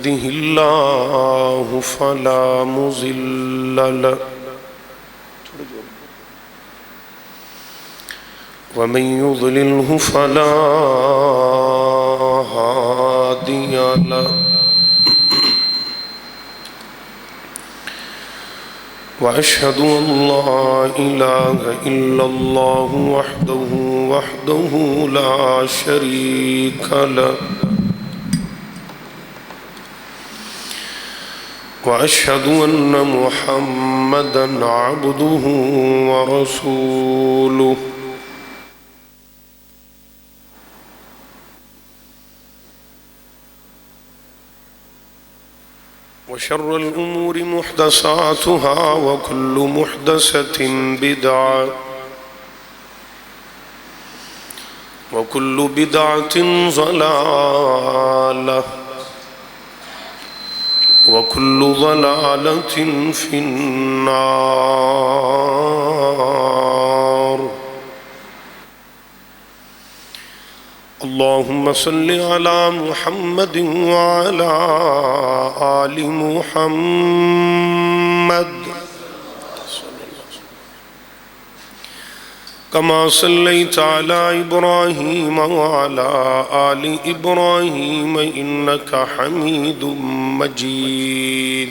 يهده الله فلا مضل له ومن يضلله فلا هادي له وأشهد أن لا إله إلا الله وحده لا شريك له وأشهد أن محمدًا عبده ورسوله وشر الأمور محدثاتها وكل محدثة بدعة وكل بدعة ضلالة وكل ضلالة في النار. اللهم صل على محمد وعلى آل محمد كما صليت على إبراهيم وعلى آل إبراهيم إنك حميد مجيد.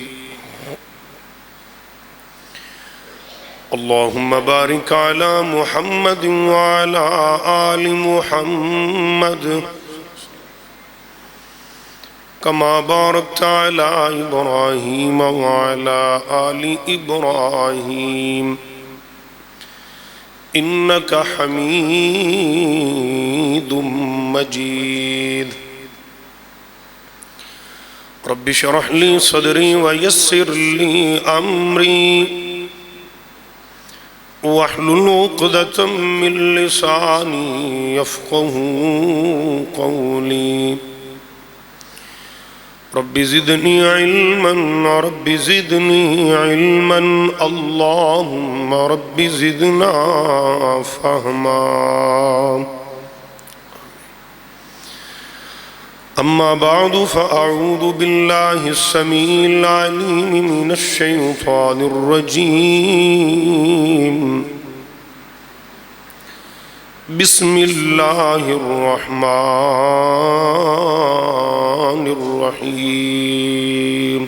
اللهم بارك على محمد وعلى آل محمد كما باركت على إبراهيم وعلى آل إبراهيم إنك حميد مجيد. رب اشرح لي صدري ويسر لي أمري واحلل عقدة من لساني يفقهوا قولي. رب زدني علما رب زدني علما اللهم رب زدنا فهما. أما بعد فأعوذ بالله السميع العليم من الشيطان الرجيم. بسم الله الرحمن الرحيم.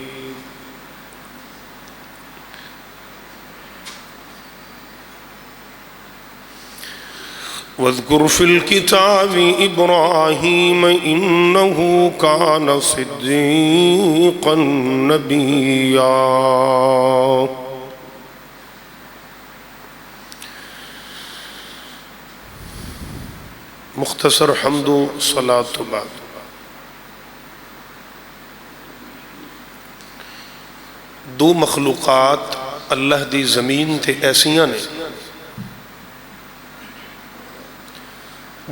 واذكر في الكتاب إبراهيم إنه كان صديقا نبيا. مختصر حمد و صلاۃ بعد. دو مخلوقات اللہ دی زمین تے ایسیاں نے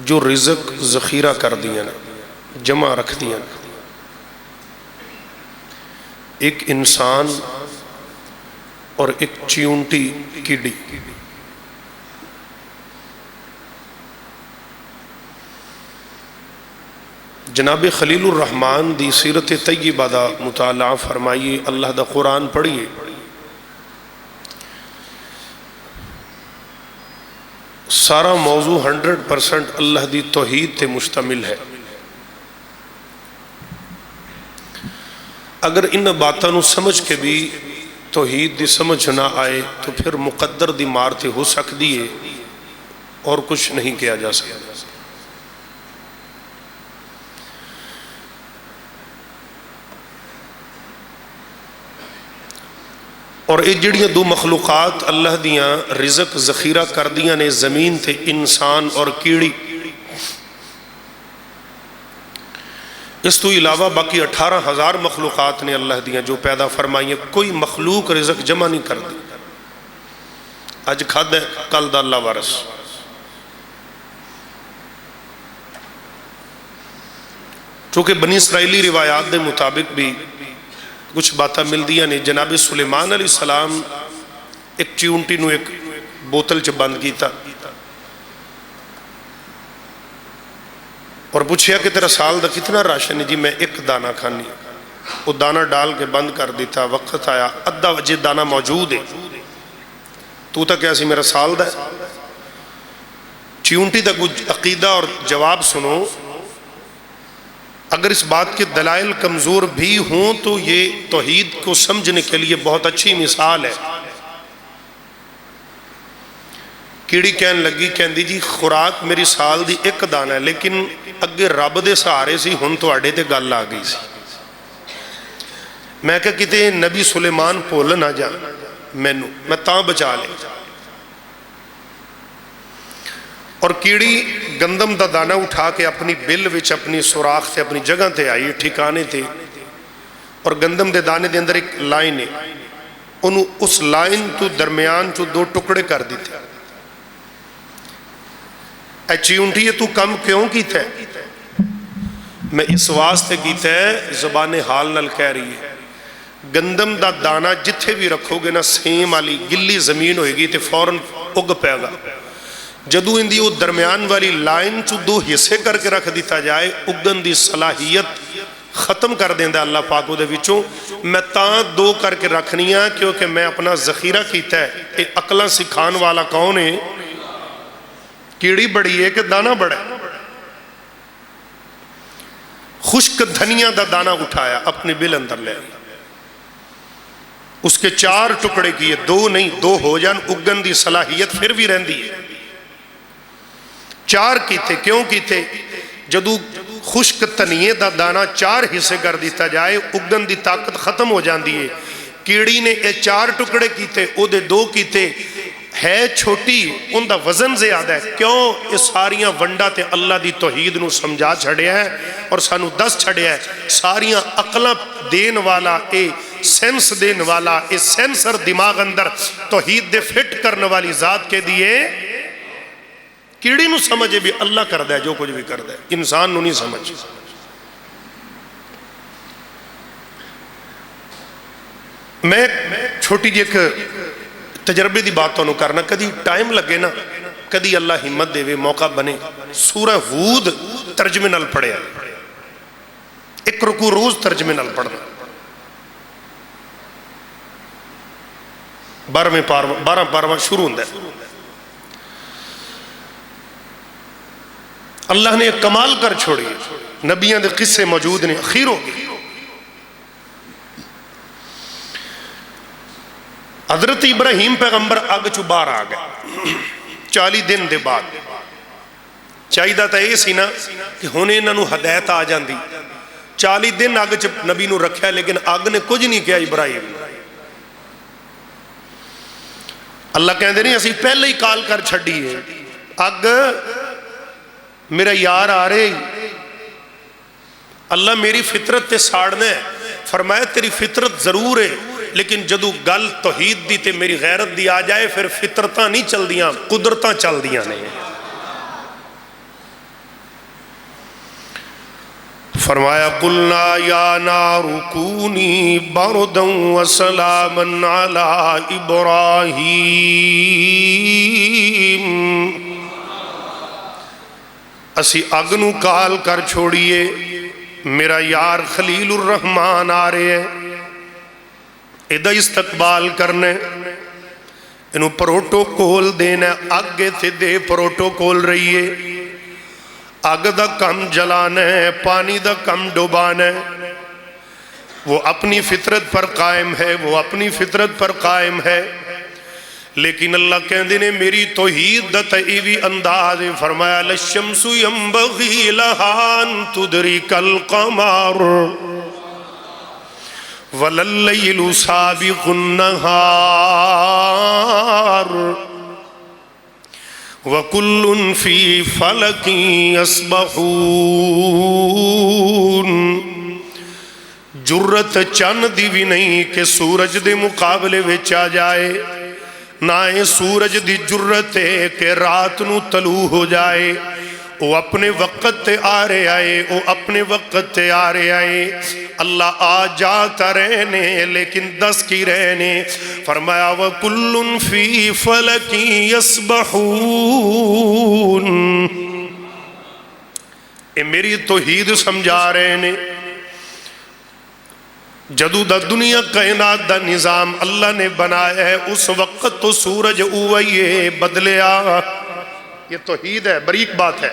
جو رزق ذخیرہ کر دیا نا، جمع رکھ دیا نا. ایک انسان اور ایک چیونٹی کیڑی. جناب خلیل الرحمن دی سیرت طیبہ دا مطالعہ فرمائیے، اللہ دا قرآن پڑھیے. سارا موضوع 100% اللہ دی توحید تے مشتمل ہے. اگر ان باتاں نو سمجھ کے بھی توحید دی سمجھ نہ آئے تو پھر مقدر دی مار تے ہو سکتی ہے اور کچھ نہیں کیا جا سکتا. اور یہ جڑیاں دو مخلوقات اللہ دیاں رزق ذخیرہ کر دیاں نے زمین تے، انسان اور کیڑی. اس تو علاوہ باقی 18,000 مخلوقات نے اللہ دیاں جو پیدا فرمائیں. کوئی مخلوق رزق جمع نہیں کر دی. اج کھد ہے کل دا اللہ وارث. چونکہ بنی اسرائیلی روایات دے مطابق بھی کچھ باتیں مل دیا نے. جناب سلیمان علیہ السلام ایک چیونٹی نو ایک بوتل چ بند کیتا اور پوچھیا کہ تیرا سال دا کتنا راشن ہے؟ جی میں ایک دانہ کھانی. وہ دانہ ڈال کے بند کر دیتا. وقت آیا ادھا وجہ دانہ موجود ہے, تو کیا سی میرا سال دا ہے. چیونٹی دا کچھ عقیدہ اور جواب سنو. اگر اس بات کے دلائل کمزور بھی ہوں تو یہ توحید کو سمجھنے کے لیے بہت اچھی مثال ہے. کیڑی کہن لگی, کہندی جی خوراک میری سال دی ایک دانہ ہے, لیکن اگے رب دے سہارے سی, ہن تواڈے تے گل آ گئی سی. میں کہا کتے نبی سلیمان بھول نہ جا مینوں, میں تاں بچا لے. اور کیڑی گندم دا دانہ اٹھا کے اپنی بل وچ اپنی سوراخ تے اپنی جگہ تے آئی ٹھکانے تے, اور گندم دے دانے دے اندر ایک لائن ہے, انہوں اس لائن تو درمیان تو دو ٹکڑے کر دیتے. اے چیونٹی تو کم کیوں کیتا ہے؟ میں اس واسطے کیتا ہے, زبان حال نال کہہ رہی ہے. گندم دا دانہ جتھے بھی رکھو گے نا, سیم والی گلی زمین ہوئے گی تے فوراں اگ پائے گا. جدو اندی وہ درمیان والی لائن چو دو حصے کر کے رکھ دیتا جائے, اگن دی صلاحیت ختم کر دیندہ اللہ پاکو دے وچوں. میں تاں دو کر کے رکھنیاں کیونکہ میں اپنا ذخیرہ کیتا ہے. اے عقلہ سکھان والا کون ہے؟ کیڑی بڑی ہے کہ دانہ بڑا ہے. خشک دھنیا دا دانہ اٹھایا اپنی بل اندر لے, اس کے 4 ٹکڑے کیے, 2 نہیں 2 ہو جان, اگن دی صلاحیت پھر بھی رہندی ہے. 4 کیتے, کیوں کیتے؟ جدو خشک تنیے دا دانہ 4 حصے کر دیتا جائے, اگن دی طاقت ختم ہو جاندی ہے. کیڑی نے اے 4 ٹکڑے کیتے, او دے 2 کیتے. ہے چھوٹی, ان دا وزن زیادہ ہے. کیوں؟ اس ساریاں ونڈا تے اللہ دی توحید نو سمجھا چھڑیا ہے اور سانو دس چھڑیا ہے. ساریاں عقلاں دین والا, اے سینس دین والا, اے سینسر دماغ اندر توحید دے فٹ کرنے والی ذات کے دیئے. کیڑی نو سمجھے بھی اللہ کر دے جو کچھ بھی کر دے, انسان نو نہیں سمجھ. میں چھوٹی جی ایک تجربے دی باتوں کرنا, کدی ٹائم لگے نا, کدی اللہ ہمت دے وے, موقع بنے. سورہ ہود ترجمے نال پڑھے, ایک رکوع روز ترجمے نال پڑھنا. 12 پارواں شروع ہوندہ ہے. اللہ نے ایک کمال کر چھوڑی, نبیان دے قصے موجود نے, اخیر ہو گئی. حضرت ابراہیم پیغمبر اگ چو باہر آ گئے 40 دن دے بعد. چاہیدہ تا یہ سی نا کہ ہونے انہوں ہدایت آ جاندی. 40 دن اگ چ نبی نو رکھیا, لیکن اگ نے کچھ نہیں کیا ابراہیم. اللہ کہندے نہیں اسی پہلے ہی کال کر چھڑی ہے, اگ میرا یار آ رہے, اللہ میری فطرت تے ساڑنے ہے. فرمایا تیری فطرت ضرور ہے, لیکن جدو گل توحید دی تے میری غیرت دی آ جائے, پھر فطرتاں نہیں چل دیاں, قدرتاں چل دیاں نہیں. فرمایا قلنا یا نار کونی بردا وسلاما علی ابراہیم. اسی اگنو کال کر چھوڑیے, میرا یار خلیل الرحمن آ رہے ہیں, ادھا استقبال کرنے, انہوں پروٹوکول دینا. آگے تھے دے پروٹوکول رہی ہے, آگ دا کم جلانا ہے, پانی دا کم ڈوبانا ہے. وہ اپنی فطرت پر قائم ہے, وہ اپنی فطرت پر قائم ہے. لیکن اللہ کہندے نے میری توحید دا تئیوی انداز. فرمایا للشمس ینبغی لہا ان تدرک القمر وَلَلَّيْلُ سَابِقُ النَّهَارِ وَكُلٌّ فِي فَلَكٍ يَسْبَحُونَ. جرت چند دی بھی نہیں کہ سورج دے مقابلے وچ آ جائے, نہ سورج دی جرت ہے کہ رات نو طلوع ہو جائے. وہ اپنے وقت تے آ رہے آئے, وہ اپنے وقت تے آ رہے آئے. اللہ آ جاتا رہنے لیکن دس کی رہنے. فرمایا وَكُلٌّ فِي فَلَكٍ يَسْبَحُونَ. اے میری توحید سمجھا رہے نے. جدو دا دنیا کائنات دا نظام اللہ نے بنایا ہے اس وقت تو سورج اوائیے بدلیا، یہ توحید ہے، بریک بات ہے۔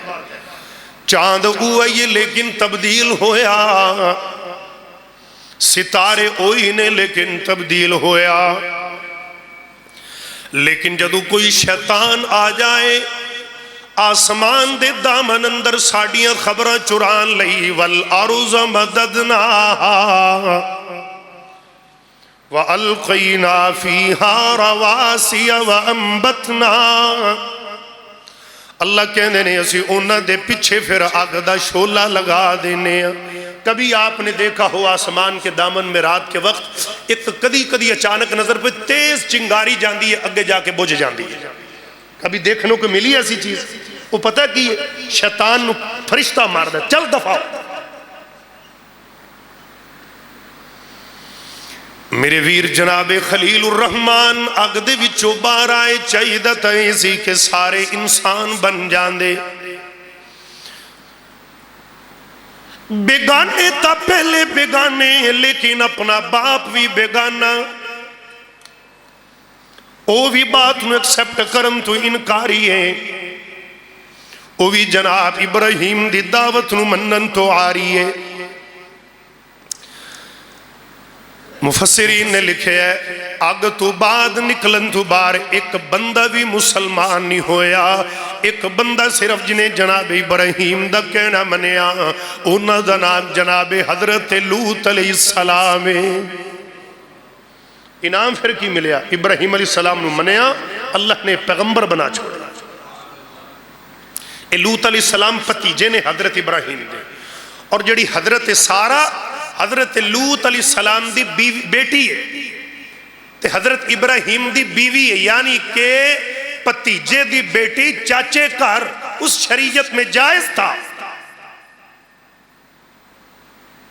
چاند اوائیے لیکن تبدیل ہویا، ستارے اوئی نے لیکن تبدیل ہویا۔ لیکن جدو کوئی شیطان آ جائے آسمان دے دامن اندر ساڑیاں خبریں چران لئی، والارض مددناہا وَأَلْقَيْنَا فِيهَا رَوَاسِيَ وَأَنبَتْنَا، اللہ کہنے نے اسی انہ دے پچھے پھر آگ دا شولہ لگا دینے۔ کبھی آپ نے دیکھا ہو آسمان کے دامن میں رات کے وقت ایک کدی اچانک نظر پہ تیز چنگاری جاندی ہے، اگے جا کے بجھ جاندی ہے، کبھی دیکھنے کو ملی ایسی چیز؟ وہ پتہ کی شیطان نو فرشتہ مار دے، چل دفعہ۔ میرے ویر جناب خلیل الرحمن اگ دے وچوں باہر آئے چاہیدہ تیزی کے سارے انسان بن جاندے۔ بیگانے تا پہلے بیگانے، لیکن اپنا باپ بھی بیگانا، او بھی بات نو ایکسپٹ کرن تو انکاری ہے، او بھی جناب ابراہیم دی دعوت نو منن تو آری ہے۔ مفسرین نے لکھے ہے آگ تو بعد نکلن تو بار ایک بندہ بھی مسلمان نہیں ہویا، ایک بندہ صرف جنہیں جناب ابراہیم دا کہنا منیا، انہ دا نام جناب حضرت لوط علیہ السلام ہے۔ انعام پھر کی ملیا؟ ابراہیم علیہ السلام نے منیا، اللہ نے پیغمبر بنا چھوڑا۔ لوط علیہ السلام پتیجے نے حضرت ابراہیم دے، اور جڑی حضرت سارہ حضرت لوط علیہ السلام دی بیٹی ہے تے حضرت ابراہیم دی بیوی ہے، یعنی کہ پتیجے دی بیٹی چاچے کار اس شریعت میں جائز تھا۔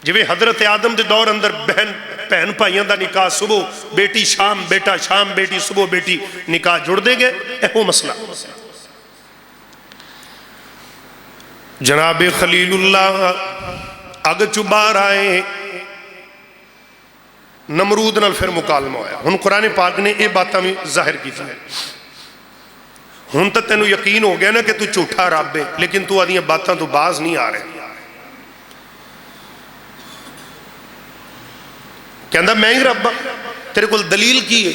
جویں حضرت آدم دے دور اندر بہن بھائیاں دا نکاح صبح بیٹی شام بیٹا، شام بیٹی صبح بیٹی، نکاح جڑ دے گئے، ایہو مسئلہ۔ جناب خلیل اللہ اگ چبار آئے، نمرود نال پھر مکالمہ ہویا۔ ہن قرآن پاک نے یہ باتاں بھی ظاہر کی تھی، ہن تو تینوں یقین ہو گیا نا کہ تو جھوٹا رب ہے، لیکن تو آدھیاں باتاں تو باز نہیں آ رہے۔ کہندہ میں ہی رب تیرے کل دلیل کی ہے؟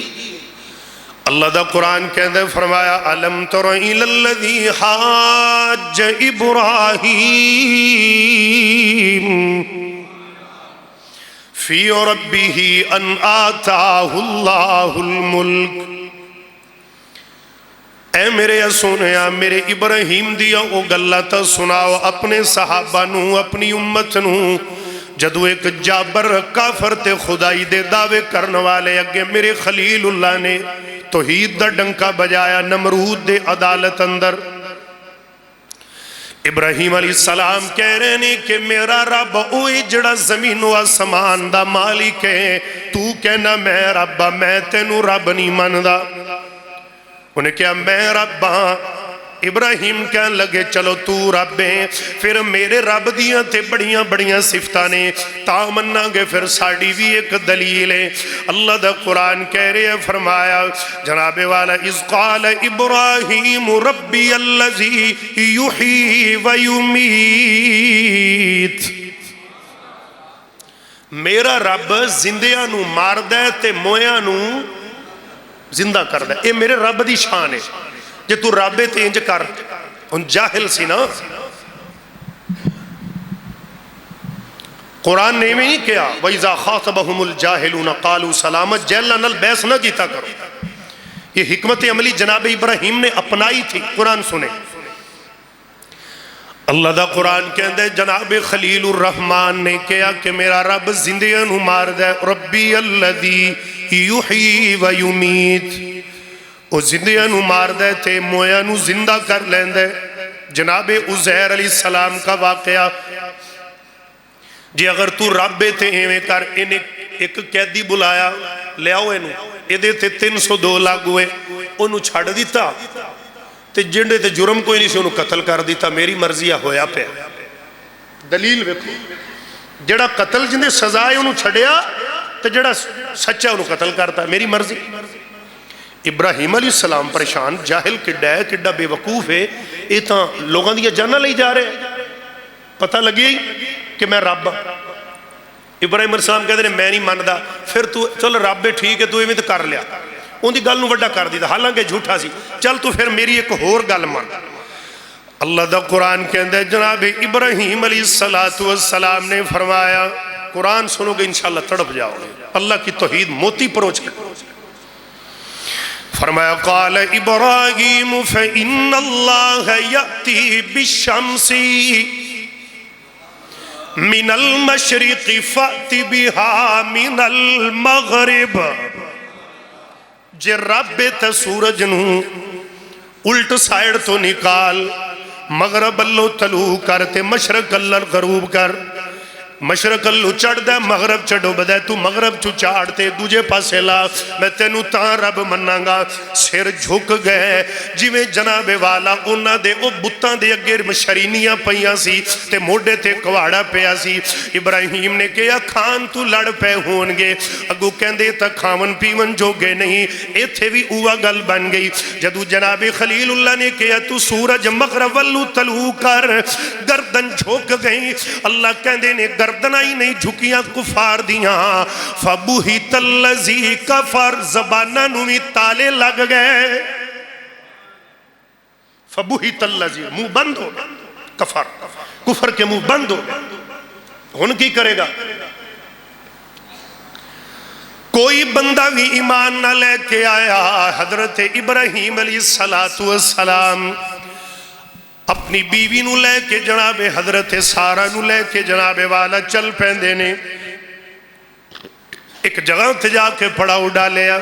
اللہ دا قرآن کہندہ فرمایا أَلَمْ تَرَ إِلَى الَّذِي حَاجَّ إِبْرَاهِيمُ فِي رَبِّهِ أَنْ آتَاهُ اللَّهُ الْمُلْكِ، اے میرے سونیا میرے ابراہیم دیا او گلہ تا سناو اپنے صحابہ نو، اپنی امت نو، جدو ایک جابر کافر تے خدائی دے دعوے کرنے والے اگے میرے خلیل اللہ نے توحید دا ڈنکا بجایا نمرود دے عدالت اندر۔ ابراہیم علیہ السلام کہہ رہے نے کہ میرا رب اوہی جڑا زمین و آسمان دا مالک ہے، تو کہنا میں رب، میں تینوں رب نہیں ماندا۔ انہیں کہا میں رب ہاں۔ ابراہیم کہنے لگے چلو تو رب ہے، پھر میرے رب دیاں تے بڑیاں بڑیاں صفتاں نے، تا مننا گے پھر ساڑی بھی ایک دلیل ہے۔ اللہ دا قرآن کہہ رہے ہیں، فرمایا جناب والا اذ قال ابراہیم ربی الذی یحیی و یمیت، میرا رب زندیاں نو مار دے تے مویاں نو زندہ کر دے، اے میرے رب دی شان ہے۔ جے تو رب تے انج کر، ان جاہل سی نا۔ قرآن نے میں نہیں کیا وَإِذَا خَاطَبَهُمُ الْجَاهِلُونَ قَالُوا سَلَامًا، جہلہ نل بحث نہ کیتا کرو۔ یہ حکمت عملی جناب ابراہیم نے اپنائی تھی۔ قرآن سنے اللہ دا قرآن کہندے جناب خلیل الرحمن نے کہا کہ میرا رب زندیاں نو مار دے، ربی الذی یحیی و یمیت، وہ زندیاں نو مار دے تے مویاں نو زندہ کر لین دے۔ جناب عزیر علیہ السلام کا واقعہ جی اگر تو رب تے ایویں کر، انہیں ایک قیدی بلایا، لے آؤ انہوں، ایدے تے 302 لاگ ہوئے، انہوں چھڑ دیتا تے جنڈے تے جرم کوئی نہیں سے انہوں قتل کر دیتا، میری مرضیہ ہویا پہ۔ دلیل ویکھو، جڑا قتل جندے سزائے انہوں چھڑیا، تو جڑا سچا انہوں قتل کرتا، میری مرضی۔ ابراہیم علیہ السلام پریشان، جاہل کڈا ہے، کڈا بے وقوف ہے، یہ تو لوگوں دیا جانا لئی جا رہے ہیں، پتہ لگی کہ میں رب ہوں۔ ابراہیم علیہ السلام کہتے ہیں میں نہیں ماندا، پھر تو چل رب ہے ٹھیک ہے، تو ایویں تو کر لیا، ان دی گل نوں وڈا کر دیتا، حالانکہ جھوٹا سی، چل تو پھر میری ایک ہور گل مان۔ اللہ دا قرآن کہندے جناب ابراہیم علیہ السلام نے فرمایا، قرآن سنو گے انشاءاللہ تڑپ جاؤ گے، اللہ کی توحید موتی پروچ کر فرمایا قال ابراہیم فإن اللہ یأتی بالشمس من المشرق فأت بها من المغرب، جے رب تے سورج نو الٹ سائیڈ تو نکال، مغرب اللہ طلوع کر تے مشرق اللہ غروب کر، مشرق اللہ چڑھ دے مغرب چڑھو بدے، تو مغرب چو چاڑتے دوجے پاسے لا، میں تینو تاں رب منناں گا۔ سر جھک گئے جویں جناب والا انہاں دے او بتاں دے اگے شرینیاں پیاں سی تے موڈے تے کواڑا پیا سی۔ ابراہیم نے کہا کھان تو لڑ پے ہون گے، اگو کہندے تا کھاون پیون جو گے نہیں، ایتھے بھی اوہ گل بن گئی۔ جدو جناب خلیل اللہ نے کہا تو سورج مغرب اللہ طلوع کر، گردن جھک گئی، اللہ کہندے نے گردنہ ہی نہیں جھکیاں کفار دیاں، فَبُہِتَ الَّذِي کفر، زبانہ نوی تالے لگ گئے، فَبُہِتَ الَّذِي منہ بند ہو گئے، کفر کے منہ بند ہو گئے۔ ان کی کرے گا کوئی بندہ بھی ایمان نہ لے کے آیا۔ حضرت ابراہیم علیہ السلام اپنی بیوی نو لے کے جناب حضرت سارہ نو لے کے جناب والا چل پیندے نے، ایک جگہ تے جا کے پڑاؤ ڈالیا۔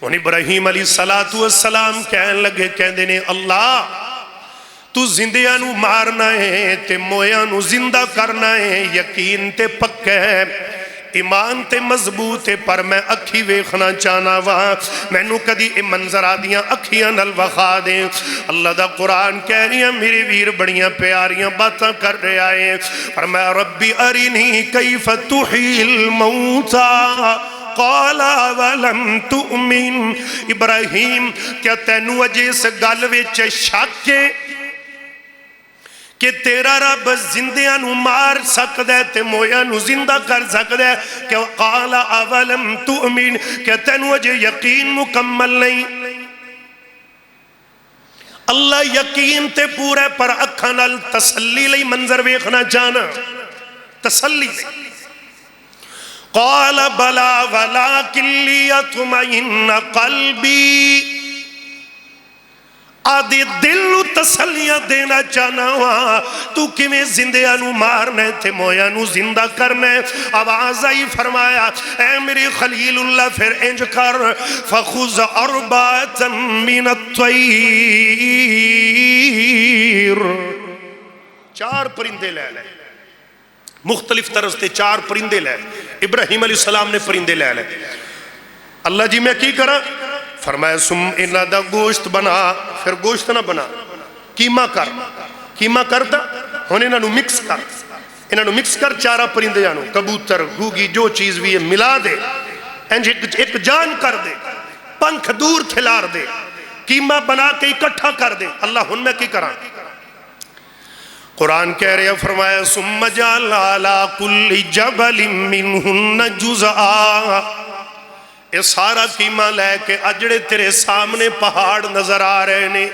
ان ابراہیم علیہ السلام کہنے لگے، کہندے نے اللہ تو زندیاں نو مارنا ہے تے مویاں نو زندہ کرنا ہے، یقین تے پکا ہے، ایمان تے مضبوط ہے، پر میں اکھی ویکھنا چاہنا وہاں، میں نو کدی اے منظر آدیاں اکھیاں نل وخا دیں۔ اللہ دا قرآن کہہ رہی ہیں میرے ویر بڑیاں پیاریاں باتاں کر رہے آئے، فرمایا ربی ارنی کیف تحیی الموتى قال ولم تؤمن، ابراہیم کیا تینو اجے اس گل وچ شک ہے کہ تیرا رب زندیاں نو مار سکدے تے مویاں نو زندہ کر سکدے؟ کہ قال اولم تؤمن، کہ تینو اجے یقین مکمل نہیں؟ اللہ یقین تے پورے پر اکھاں نال تسلی لئی منظر ویکھنا چاہنا، تسلی لئی۔ قال بلا ولکن لیطمئن قلبی، آدھی دل نو تسلیاں دینا چاہنا ہوا، تو کیویں زندیاں نو مارنے تھے مویاں نو زندہ کرنے؟ آواز آئی، فرمایا اے میرے خلیل اللہ پھر انج کر، فخذ اربعۃ من الطیر، چار پرندے لے لے، مختلف طرز تے چار پرندے لے۔ ابراہیم علیہ السلام نے پرندے لے لے۔ اللہ جی میں کی کرا؟ فرمایا سم انہاں دا گوشت بنا، پھر گوشت نہ بنا، کیما کر، کیما کرتا ہن انہاں نو مکس کر، انہاں نو مکس کر چارہ پرندیاں نو، کبوتر گوگی جو چیز بھی ہے ملا دے، ایک جان کر دے، پنکھ دور کھلار دے، کیما بنا کے اکٹھا کر دے۔ اللہ ہن میں کی کراں؟ قرآن کہہ رہے ہیں، فرمایا ثم جعل علی کل جبل منہن جزءا، اے سارا کیما لے کے اجڑے تیرے سامنے پہاڑ نظر آ رہے نے،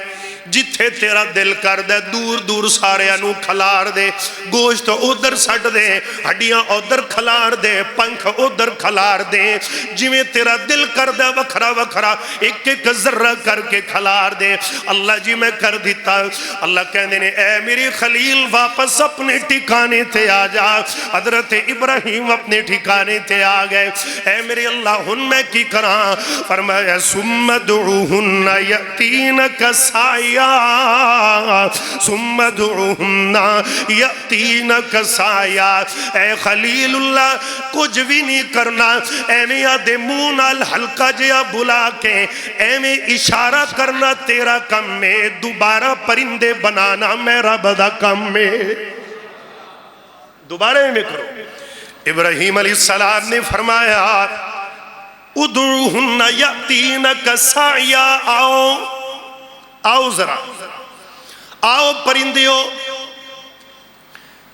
جتھے تیرا دل کر دے دور دور سارے انو کھلار دے، گوشت ادھر سٹ دے، ہڈیاں ادھر کھلار دے، پنکھ ادھر کھلار دے، جویں تیرا دل کر دے وکھرا وکھرا ایک ایک ذرہ کر کے کھلار دے۔ اللہ جی میں کر دیتا۔ اللہ کہنے نے اے میری خلیل واپس اپنے ٹھکانے تے آ جا۔ حضرت ابراہیم اپنے ٹھکانے تے آ گئے۔ اے میرے اللہ ہن میں کی کراں؟ فرمایا ثم دعوہن یأتینک سعیا، ثم دعوہن یأتینک سعیا۔ اے خلیل اللہ کچھ بھی نہیں کرنا، ایویں آدھے منہ نال ہلکا جیا بلا کے ایویں اشارہ کرنا تیرا کم میں، دوبارہ پرندے بنانا میرا بدا کم میں، دوبارہ ایویں کرو۔ ابراہیم علیہ السلام نے فرمایا ادعوہن یاتینک سعیا، آؤ ذرا آؤ پرندیو،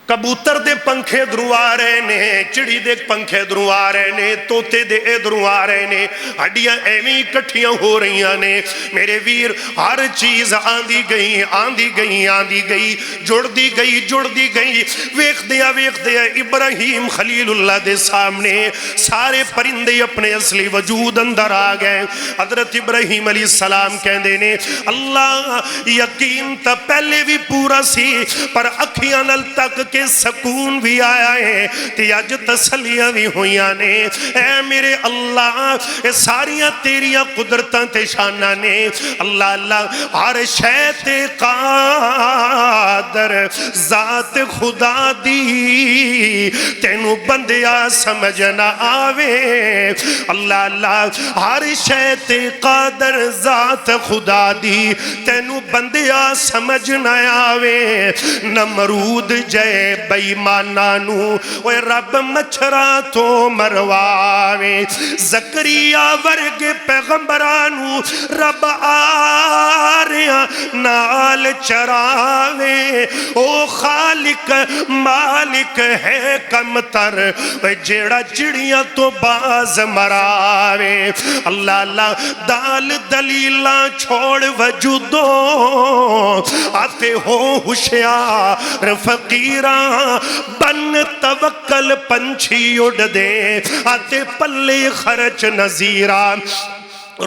کبوتر دے پنکھے دروں آ رہے نے، چڑی دے پنکھے دروں آ رہے نے، توتے دے دروں آ رہے نے، ہڈیاں ایویں کٹھیاں ہو رہیاں نے، میرے ویر ہر چیز آندی گئی آندی گئی آندی گئی، جڑ دی گئی، ویکھ دیا ابراہیم خلیل اللہ دے سامنے سارے پرندے اپنے اصلی وجود اندر آ گئے۔ حضرت ابراہیم علیہ السلام کہندے نے اللہ یقین تا پہلے بھی پورا سی، پر اکھیاں نال تک کہ سکون بھی آیا ہے تے اج تسلیاں بھی ہویاں نے۔ اے میرے اللہ اے ساریاں تیریاں قدرتاں تے شاناں نے، اللہ اللہ ہر شے تے قادر ذات خدا دی تینو بندیا سمجھ نہ آوے، اللہ اللہ ہر شے تے قادر ذات خدا دی تینو بندیا سمجھ نہ آوے۔ نمرود جے بےمانانو اوے رب مچھراں تو مرواوے، زکریا ورگ پیغمبرانو رب آریاں نال چراوے، او خالق مالک ہے کم تر جیڑا چڑیاں تو باز مراوے، اللہ اللہ دال دلیلاں چھوڑ وجودوں آتے ہو ہوشیار فقیراں بن توکل پنچھی اڑ دے، آتے پلے خرچ نظیراں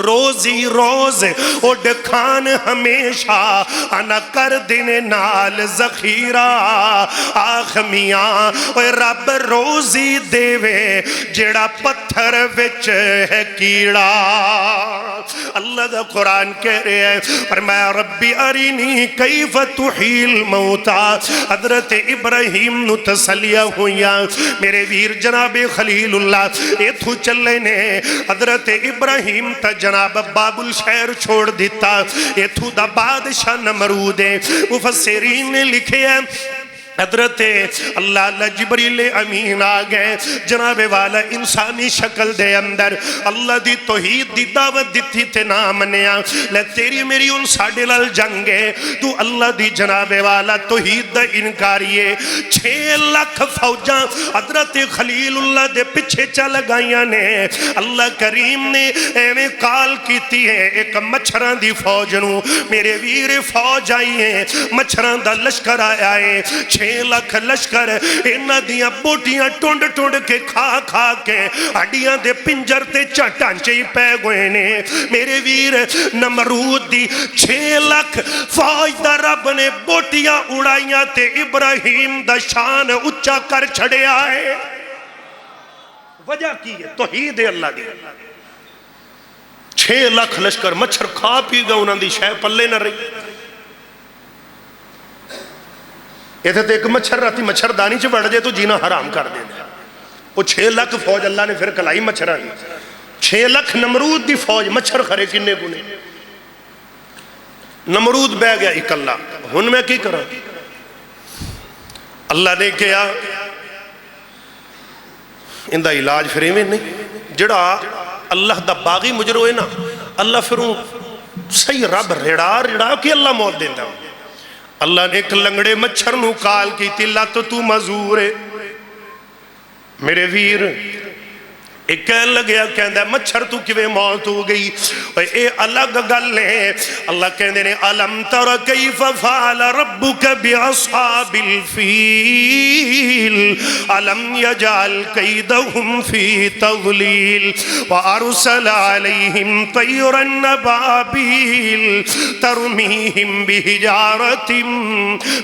روزی روز اڈ کھان ہمیشہ انا کر دن نال ذخیرہ، آخ میاں اوے رب روزی دے وے جڑا پتھر وچ ہے کیڑا۔ اللہ دا قرآن کہہ رہے ہیں فرمایا ربی ارینی کیف تحیل موتا، حضرت ابراہیم نو تسلیہ ہویاں، میرے ویر جناب خلیل اللہ ایتھو چلے نے، حضرت ابراہیم تا جناب باب الشہر چھوڑ دیتا، ایتھو دا بادشاہ نمرود ہے، مفسرین نے لکھے ہیں حضرت اللہ جبریل امین آگئے جناب والا انسانی شکل دے اندر، اللہ دی توحید دی دعوت دیتی تے نام نیا لے تیری میری ان ساڑھے لال جنگے، تو اللہ دی جناب والا توحید دا انکاریے، 6 لاکھ فوجاں حضرت خلیل اللہ دے پچھے چل گائیاں نے، اللہ کریم نے ایویں کال کیتی ہے ایک مچھران دی فوج نو، میرے ویر فوج آئی ہے مچھران دا لشکر آیا ہے، 6 لاکھ لشکر انہاں دیاں بوٹیاں ٹونڈ ٹونڈ کے کھا کھا کے ہڈیاں دے پنجر تے ٹانچے ہی پے گئے نے، میرے ویر نمرود دی 6 لاکھ فوج دا رب نے بوٹیاں اڑائیاں تے ابراہیم دا شان اچھا کر چھڑے آئے۔ وجہ کی ہے توحید اللہ دی، 6 لاکھ لشکر مچھر کھا پی گا انہاں دی شے پلے نہ رہی۔ کہتے تھے ایک مچھر رہتی مچھر دانی چھ بڑھ جائے تو جینا حرام کر دے دے، وہ 6 لاکھ فوج اللہ نے پھر کلائی مچھر آئی، 6 لاکھ نمرود دی فوج مچھر کھرے کنے گنے، نمرود بے گیا ایک اللہ، ہن میں کی کرا اللہ نے کیا ان دا علاج پھر ایویں نہیں، جڑا اللہ دا باغی مجرو ہے نا اللہ پھر صحیح رب رڑا کہ اللہ موت دیندہ ہوں، اللہ نے ایک لنگڑے مچھر نو کال کی تھی لات تو مزور ہے، میرے ویر ایک کہن لگیا کہندہ مچھر تو کیویں موت ہو گئی، اے الگ گل ہے، اللہ کہندے نے الم تر کیف فعل ربک باصحاب الفیل الم یجعل کیدہم فی تضلیل وارسل علیہم طیرا ابابیل ترمیہم بحجارت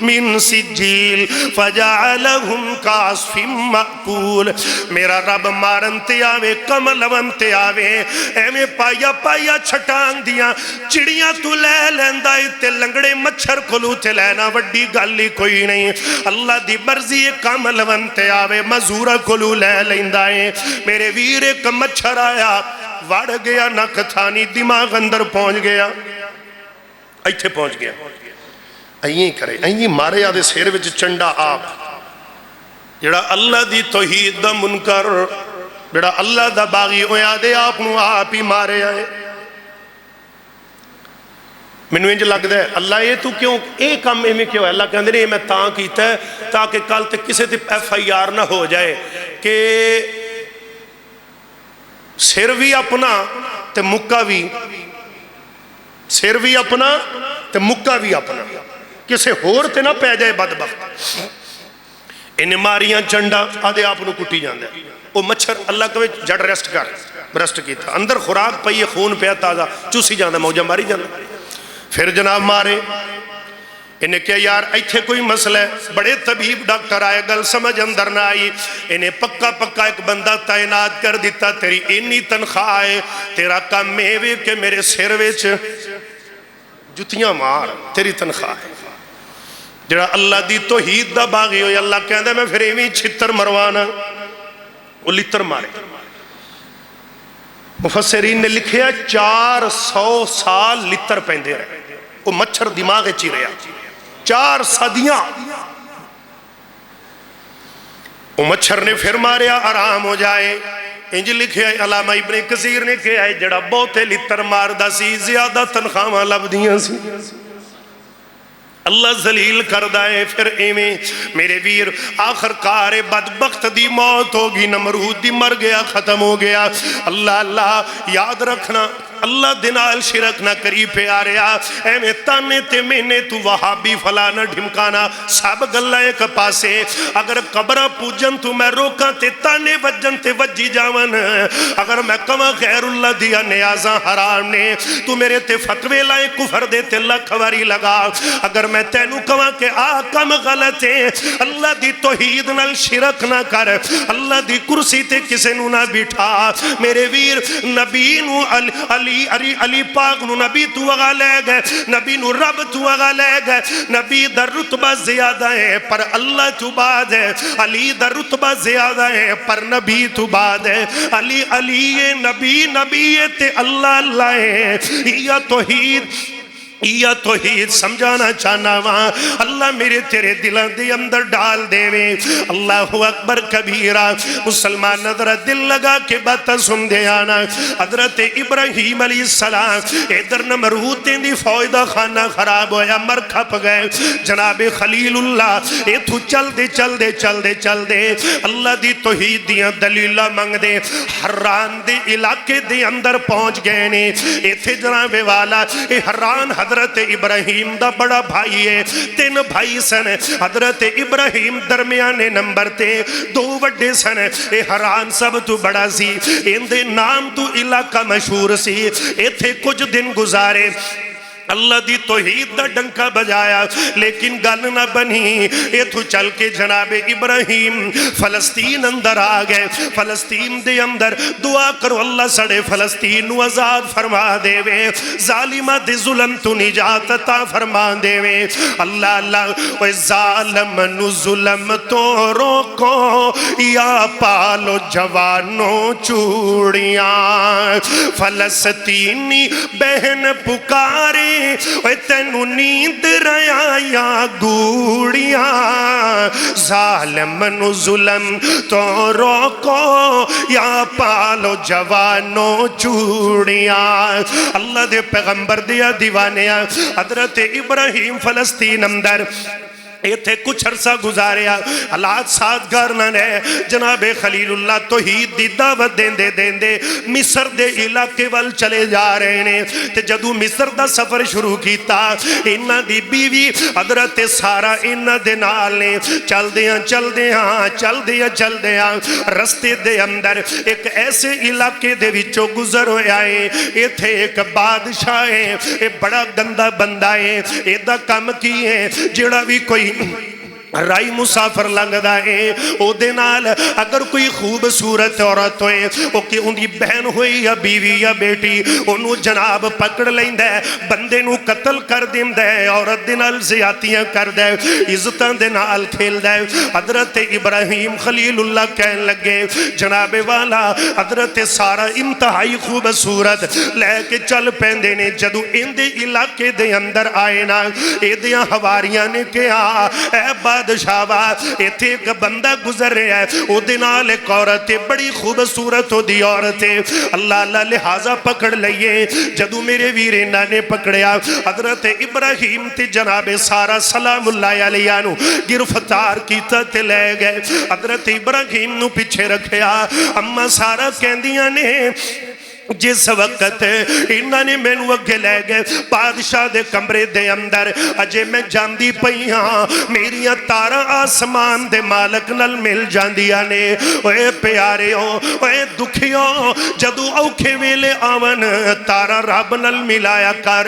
من سجیل فجعلہم کعصف مأکول، میرا رب مارنتے آوے کملون تے آوے ایویں پایا پایا چھٹان دیاں چڑیاں تو لے لیندہ تے لنگڑے مچھر کلو تے لینا وڈی گالی کوئی نہیں، اللہ دی مرضی کملون تے آوے مزورہ کلو لے لیندہ ہے، میرے ویر ایک مچھر آیا وڑ گیا نک تھانی دماغ اندر پہنچ گیا، ایتھے پہنچ گیا، اییں کرے اییں مارے آدھے سیر وچ چنڈا آپ جڑا اللہ دی توحید دا منکر، جڑا اللہ دا باغی ہویا دے آپ نو آپ ہی مارے آئے۔ مینوں انج لگدا ہے اللہ یہ تو کیوں اے کام میں کیوں ہے؟ اللہ کہندے نے میں تاں کیتا ہے تاکہ کل تے کسے تے FIR نہ ہو جائے کہ سر بھی اپنا تے مکہ بھی، سر بھی اپنا تے مکہ بھی اپنا، کسے ہور تے نہ پہ جائے بدبخت۔ انہیں ماریاں چنڈا آدھے آپ نو کٹی جاندے، وہ مچھر اللہ کہے جڑ ریسٹ کر، ریسٹ کیتا اندر خوراک پئی خون پیا تازہ چوسی جاندے موجہ ماری جاندے۔ پھر جناب مارے انہیں کیا یار ایتھے کوئی مسئلہ ہے، بڑے طبیب ڈاکٹر آئے گل سمجھ اندر نہ آئی، انہیں پکا پکا ایک بندہ تعینات کر دیتا، تیری انی تنخواہ ہے، تیرا کام میوے کہ میرے سر وچ جتیاں مار، تیری تنخواہ ہے۔ جڑا اللہ دی توحید دا باغی ہوئی اللہ کہندہ میں پھر ایویں چھتر مروانا، وہ لتر مارے۔ مفسرین نے لکھیا 400 سال لتر پہندے رہے، وہ مچھر دماغ چی رہا، 4 صدیاں وہ مچھر نے پھر ماریا آرام ہو جائے۔ انج لکھیا ہے علامہ ابن کثیر نے کہا ہے جڑا بہتے لتر ماردہ سی زیادہ تنخواہ لب دیاں سی، اللہ ذلیل کردہ ہے۔ پھر ایمیں میرے ویر آخر کار بدبخت دی موت ہوگی، نمرود دی مر گیا، ختم ہو گیا۔ اللہ اللہ یاد رکھنا، اللہ دنال شرک نہ کری پیاریا، اے میں تانے تے مینے تو وہابی فلانا ڈھمکانا سب گلہ ایک پاسے، اگر قبرہ پوجن تو میں روکاں تے تانے وجن تے وجی جاون، اگر میں کما غیر اللہ دیا نیازاں حرام نے تو میرے تے فتوے لائے کفر دے تے لکھ واری لگا، اگر میں تینو کما کہ آکم غلط ہے، اللہ دی توحید نال شرک نہ کر، اللہ دی کرسی تے کسے نو نہ بٹھا، میرے ویر نبی نو علی پاک نو نبی تو اگا لے گئے، نبی نو رب تو اگا لے گئے، نبی در رتبہ زیادہ ہے پر اللہ تو بعد ہے، علی در رتبہ زیادہ ہے پر نبی تو بعد ہے، علی علی نبی نبی تے اللہ اللہ ہے، یہ توحید سمجھانا چاہنا وہاں اللہ میرے تیرے دلان دے اندر ڈال دے وے۔ اللہ اکبر کبیرہ، مسلمان نظر دل لگا کے بات سن دے آنا۔ حضرت ابراہیم علیہ السلام ادھر نمرود دی فوجدہ خانہ خراب ہویا، مر کھپ گئے، جناب خلیل اللہ ایتھو چل دے چل دے چل دے چل دے، اللہ دی توحید دیاں دلیلہ منگ دے، حران دے علاقے دے اندر پہنچ گئے نے، ایتھے جناب والا حران حضرت ابراہیم دا بڑا بھائی ہے، 3 بھائی سن، حضرت ابراہیم درمیان نمبر تے 2 وڈے سن، اے حران سب تو بڑا سی، ان دے نام تو علاقہ مشہور سی، ایتھے کچھ دن گزارے، اللہ دی توحید دا ڈنکا بجایا لیکن گل نہ بنی، ایتھو چل کے جناب ابراہیم فلسطین اندر آگئے، فلسطین دے اندر دعا کرو اللہ سڑے فلسطین نو آزاد فرما دے وے، ظالمہ دے ظلم تو نجات عطا فرما دے وے، اللہ اللہ وے ظالم نو ظلم تو روکو یا پالو جوانوں چوڑیاں، فلسطینی بہن پکارے اوے تینو نیند رہا یا گوڑیاں، ظالم نو ظلم تو روکو یا پالو جوانوں چوڑیاں۔ اللہ دے پیغمبر دیا دیوانیاں حضرت ابراہیم فلسطین اندر ایتھے کچھ عرصہ گزاریا، حالات سازگار نہ ہے، جناب خلیل اللہ توحید دی دعوت دیندے دیندے مصر دے علاقے وال چلے جا رہے ہیں، تے جدو مصر دا سفر شروع کیتا انہ دی بیوی حضرت سارہ انہ دے نال نے، چل دیاں چل دیاں چل دیاں چل دیاں رستے دے اندر ایک ایسے علاقے دے وچوں گزر ہوئے آئے، ایتھے ایک بادشاہ ہے، اے بڑا گندہ بندہ ہے، اے دا کام کی ہے جڑا بھی کوئی رائی مسافر لنگدا ہے او دے نال اگر کوئی خوبصورت عورت ہوئے او کہ ان کی بہن ہوئی یا بیوی یا بیٹی انہوں جناب پکڑ لیندہ ہے، بندے نو قتل کر دیندہ ہے، عورت دے نال زیادتیاں کر دے، عزتاں دے نال کھیل دے۔ حضرت ابراہیم خلیل اللہ کہن لگے جناب والا حضرت سارا انتہائی خوبصورت لے کے چل پیندے نے، جدو ان دے علاقے دے اندر آئے نا اے دیاں حواریاں نے کہا اے بادشاہ وا ایتھے ایک بندہ گزر رہا ہے او دے نال ایک عورت ہے بڑی خوبصورت ہو دی عورت ہے اللہ اللہ لہذا پکڑ لئیے جدو میرے ویر انہاں نے پکڑیا حضرت ابراہیم تے جناب سارا سلام اللہ علیہ نو گرفتار کیتا تے لے گئے حضرت ابراہیم نو پیچھے رکھیا اما سارا کہندیاں نے جس وقت انہاں نے میں نو اگے لے گئے بادشاہ دے کمرے دے اندر اجے میں جاندی پئی ہاں میریاں تارا آسمان دے مالک نل مل جاندیاں نے اوے پیاریوں اوے دکھیوں جدو اوکھے ویلے آون تارا رب نل ملایا کر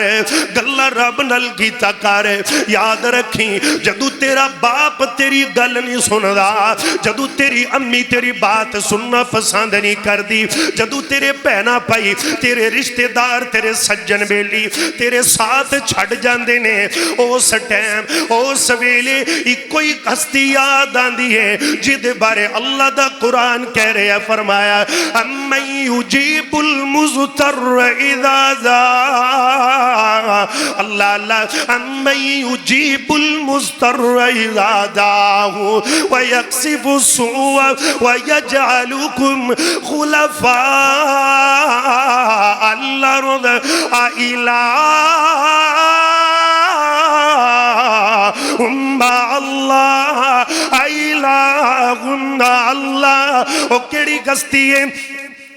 گلہ رب نل کیتا کر یاد رکھیں جدو تیرا باپ تیری گل نہیں سندا جدو تیری امی تیری بات سننا پسند نہیں کر دی جدو تیرے پہنا پائی تیرے رشتہ دار تیرے سجن بیلی تیرے ساتھ چھڑ جاندے نے اس ٹائم اس ویلے کوئی ہستی یاد آندی ہے جدے بارے اللہ دا قرآن کہہ رہے ہیں فرمایا امن یجیب المضطر اذا دعا اللہ اللہ امن یجیب المضطر اذا دعا ویکسف السوء ویجعلکم خلفاء الارض اللہ اللہ او کیڑی گستی ہے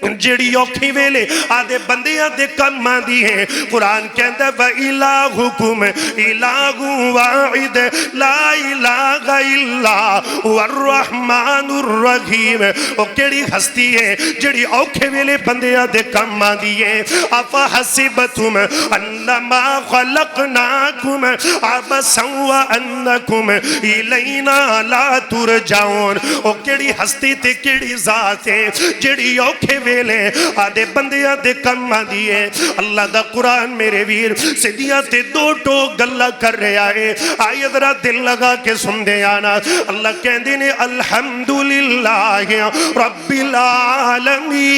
جڑی اوکھی ویلے آدھے بندیاں دے کم آدھی ہیں قرآن کہندہ وَإِلَاهُكُمْ إِلَاهُ وَاحِدٌ لَا إِلَاهَ إِلَّا وَالرَّحْمَنُ الرَّحِيمُ او کیڑی ہستی ہے جڑی اوکھے ویلے بندیاں دے کم آدھی ہیں أَفَحَسِبْتُمْ أَنَّمَا خَلَقْنَاكُمْ عَبَثًا وَأَنَّكُمْ إِلَيْنَا لَا تُرْجَعُونَ او کیڑی ہستی تے کیڑی ذات ہے جڑی اوکھے ویلے آدھے بندیاں دے کم آدھیے اللہ دا قرآن میرے ویر سیدھیاں تے دو ٹو گلہ کر رہا ہے آئیے ذرا دل لگا کے سن دے آنا اللہ کہندے نے الحمدللہ رب العالمین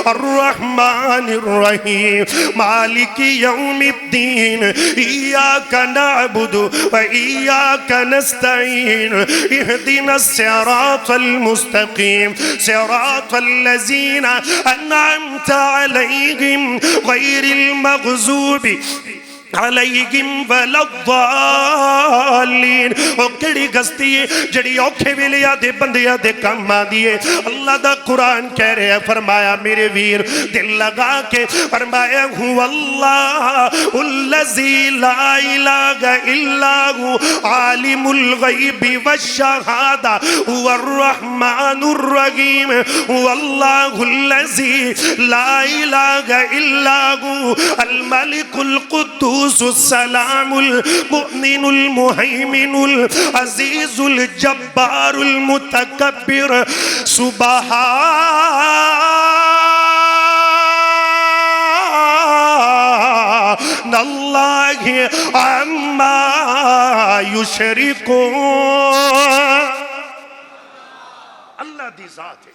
الرحمن الرحیم مالک یوم الدین ایاک نعبد و ایاک نستعین اہدنا الصراط المستقیم صراط الذين أنعمت عليهم غير المغضوب علیہم ولا الضالین او کیڑی گستی ہے جڑی اوکھے ویلے آدھے بندیاں دے کم آدھی ہے اللہ دا قرآن کہہ رہے ہیں فرمایا میرے ویر دل لگا کے فرمایا هو اللہ الذی لا الہ الا هو عالم الغیب والشہادہ هو الرحمن الرحیم هو اللہ الذی لا الہ الا هو الملک القدوس السلام المؤمن المهيمن العزيز الجبار المتكبر سبحان الله عما يشركون اللہ دی ذات ہے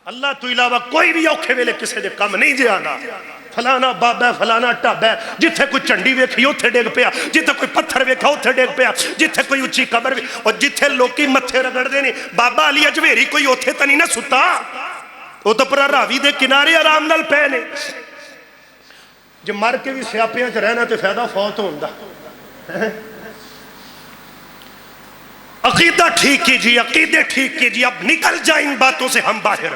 اللہ تو علاوہ کوئی بھی اوکھے ویلے کسے دے کم نہیں جے آنا فلانا بابا ہے فلانا ٹاب ہے جتھے کوئی چنڈی ویکھی اتھے ڈیگ پیا جتھے کوئی پتھر ویکھا اتھے ڈیگ پیا جتھے کوئی اچھی قبر اور جتھے لوکی متھے رگڑ دینے بابا علی اجویری کوئی اتھے تنی نہ ستا وہ تو پرا راوی دے کنارے آرام نال پہنے جو مر کے بھی سیاپیاں چ رہنا تے فائدہ فوت ہوندہ عقیدہ ٹھیک کیجئے عقیدے ٹھیک کیجئے اب نکل جائیں ان باتوں سے ہم باہر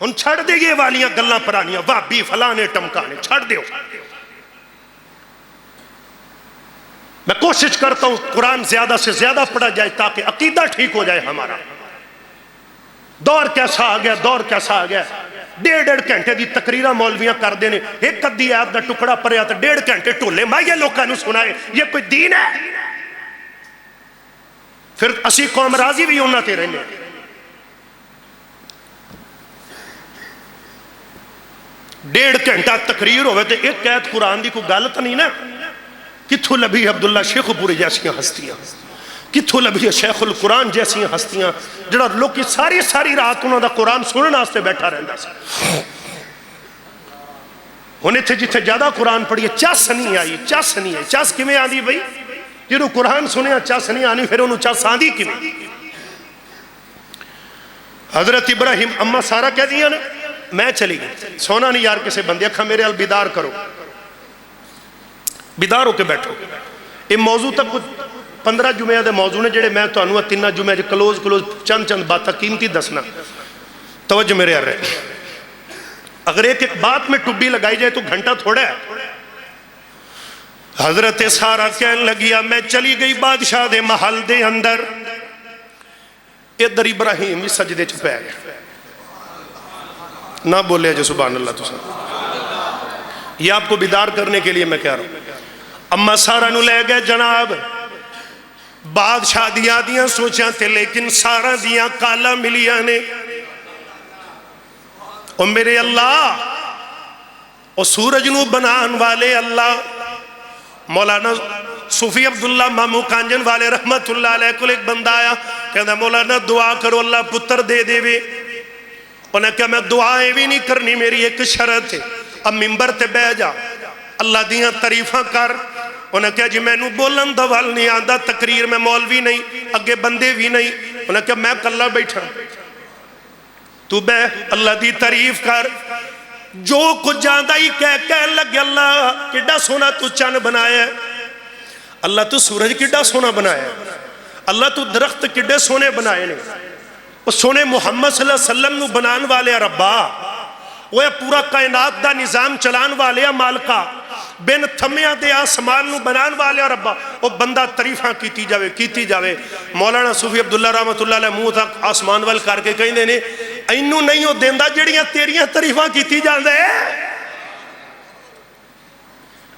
ان چھڑ دے یہ والیاں گلہ پرانیاں وابی فلانے ٹمکانے چھڑ دے میں کوشش کرتا ہوں قرآن زیادہ سے زیادہ پڑھا جائے تاکہ عقیدہ ٹھیک ہو جائے ہمارا دور کیسا آ گیا دور کیسا آ گیا 1.5 گھنٹے دی تقریرہ مولویاں کر دینے ایک قدی آیت دا ٹکڑا پڑیا تو 1.5 گھنٹے ٹولے مائیے لوگاں نو سنائے یہ کوئی دین ہے پھر اسی قوم راضی بھی ہونا تے رہنے 1.5 گھنٹہ تقریر ہوئے تو ایک قید قرآن دی کوئی گل تو نہیں نا کتھو لبھی عبداللہ شیخ پوری جیسیاں ہستیاں کتھو لبھی شیخ القرآن جیسیاں ہستیاں جڑا لوگ کی ساری رات انہوں دا قرآن سننا اس سے بیٹھا رہندا سا ہونے تھے جتھے زیادہ قرآن پڑھیے چس نہیں آئی چس کی میں آدھی بھئی جنہوں قرآن سنیا چس نہیں آنی پھر انہوں چس آندھی کی میں. حضرت ابراہیم اما سارا کہہ دیا نا میں چلی گئی سونا نہیں یار کسے بندے اکھا میرے ال بیدار کرو بیدار ہو کے بیٹھو. یہ موضوع تک کچھ 15 جمعہ دے موضوع نے جڑے میں تو انہوں 3 جمعہ کلوز چند باتیں قیمتی دسنا توجہ میرے آ رہے. اگر ایک بات میں ٹبی لگائی جائے تو گھنٹہ تھوڑا ہے. حضرت سارا کہن لگیا میں چلی گئی بادشاہ دے محل دے اندر. ادھر ابراہیم بھی سجدے چ پہ گیا نہ بولے جو سبحان اللہ تو سب یہ آپ کو بیدار کرنے کے لیے میں کہہ رہا ہوں. اما سارا نو لے گئے جناب بادشاہ دیاں سوچاں تے لیکن سارا دیاں کالا ملیاں نے. او میرے اللہ او سورج نو بنان والے اللہ مولانا صوفی عبداللہ مامو کانجن والے رحمت اللہ علیہ کو ایک بندہ آیا کہتا مولانا دعا کرو اللہ پتر دے دے وے. انہیں کہا میں دعائیں بھی نہیں کرنی میری ایک شرط ہے اب ممبر تے بہ جا اللہ دیاں تعریفاں کر. انہیں کہا جی میں نو بولن دوال نہیں آندہ تقریر میں مولوی نہیں اگے بندے بھی نہیں. انہیں کہا میں کلہ بیٹھا تو بے اللہ دی تعریف کر. جو کچھ جاندہ ہی کہہ لگے اللہ کڈا سونا تو چاند بنایا ہے اللہ تو سورج کڈا سونا بنایا ہے اللہ تو درخت کڈے سونے بنائے نے. وہ سونے محمد صلی اللہ علیہ وسلم نو بنان والے ربا وہ پورا کائنات دا نظام چلان والے مالکا بین تھمیاں دے آسمان نو بنان والے ربا وہ بندہ تعریفاں کیتی جاوے. مولانا صوفی عبداللہ رحمت اللہ علیہ منہ تک آسمان وال کر کے کہیں دینے اینو نہیں ہو دیندہ جڑیاں تیریاں تعریفاں کیتی جاندے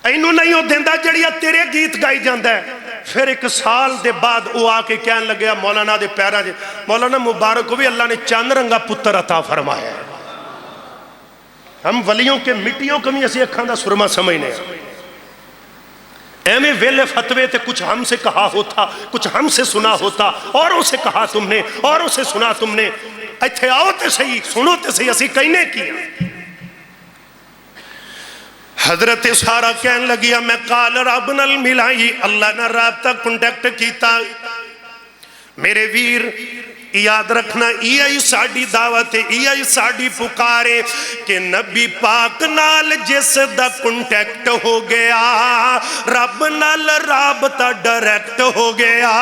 اینو نہیں ہو دیندہ جڑیاں تیرے گیت گائی جاندے. پھر ایک سال دے بعد وہ آ کے کہنے لگیا مولانا دے پیرا جے مولانا مبارک کو بھی اللہ نے چاند رنگا پتر عطا فرمایا ہے. ہم ولیوں کے مٹیوں کمی ایسی اکھاں دا سرما سمجھنے اے میں ویلے فتوے تے کچھ ہم سے کہا ہوتا کچھ ہم سے سنا ہوتا اوروں سے کہا تم نے اوروں سے سنا تم نے ایتھے آؤ تے صحیح سنو تے صحیح اسی کہنے کیا. حضرت سارا کہن لگیا میں کال رب نال ملائی اللہ نے رابطہ کنٹیکٹ کیتا. میرے ویر یاد رکھنا یہ ساڑی دعوت ہے یہ ساڑی پکارے کہ نبی پاک نال جس دا کنٹیکٹ ہو گیا رب نال رابطہ ڈائریکٹ ہو گیا.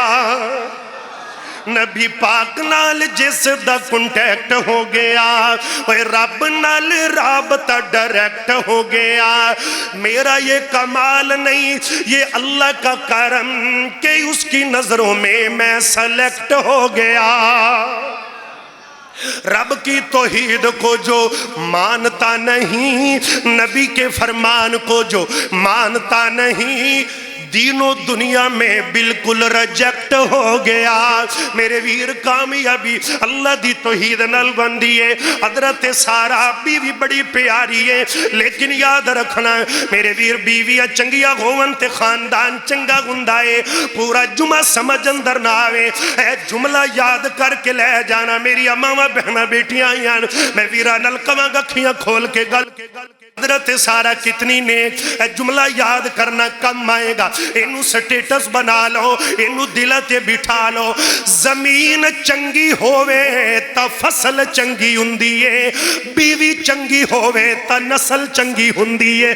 نبی پاک نال جس دا کنٹیکٹ ہو گیا رب نال رابطہ ڈائریکٹ ہو گیا. میرا یہ کمال نہیں یہ اللہ کا کرم کہ اس کی نظروں میں سلیکٹ ہو گیا. رب کی توحید کو جو مانتا نہیں نبی کے فرمان کو جو مانتا نہیں دین و دنیا میں بالکل ریجیکٹ ہو گیا. میرے ویر کامیابی اللہ دی توحید نال بندی ہے. حضرت سارا بیوی بڑی پیاری ہے لیکن یاد رکھنا میرے ویر بیویاں چنگیاں ہوون تے خاندان چنگا ہوندا ہے. پورا جمعہ سمجھ اندر نہ آوے اے جملہ یاد کر کے لے جانا. میری اماں بہناں بیٹیاں آئیاں میں ویرا نل کواں گا کھیاں کھول کے گل حضرت سارا کتنی نیک اے جملہ یاد کرنا کم آئے گا. انہوں سٹیٹس بنا لو انہوں دلتے بٹھا لو. زمین چنگی ہووے تا فصل چنگی ہوندی ہے بیوی چنگی ہووے تا نسل چنگی ہوندی ہے.